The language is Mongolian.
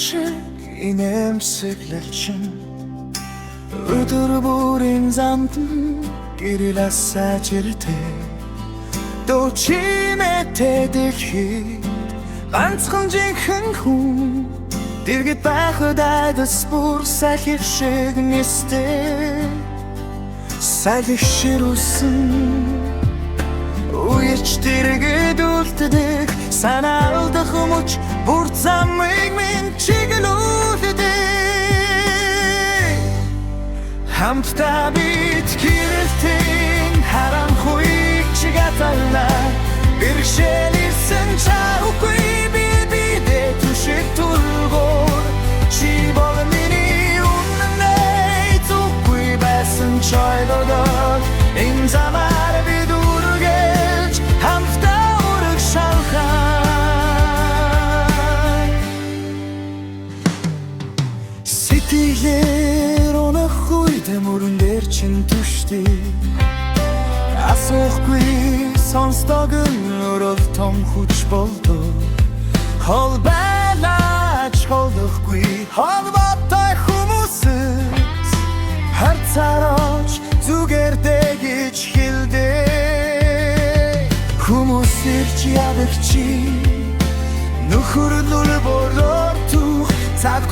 шиг инэмсэглэлчин өдөр бүрийн замдан гэрэлээс сажиртэй дочимэтэй дэлхийд ганцхан жинхэнэ хүн дэргэд байхад айдас бүр салхи шиг нистэй салхи ширүүлсэн үеч дэргэд үлддэг санаа алдах мөч бүр замыг минь чиглүүлдэг хамтдаа бид гэрэлтэн харанхуйг чигатална бэрхшээлсэн чаахгүй бидээ түшиг түлгөр чи бол миний үнэнээ зүггүй байсан чойлодор энэ замаар бид үргэлж хамтдаа үрэг шалхах сэтгэлээр мөрөн дээр чин түштэй асуухгүй сонсдог өрөв том хүч болдог хол байлаач холдохгүй холбоотой хүмүүсээс харцаарч зүгээр дэгэж хилдэ хүмүүс ирж ядаг чи нөхөрлөл бороор тух цаг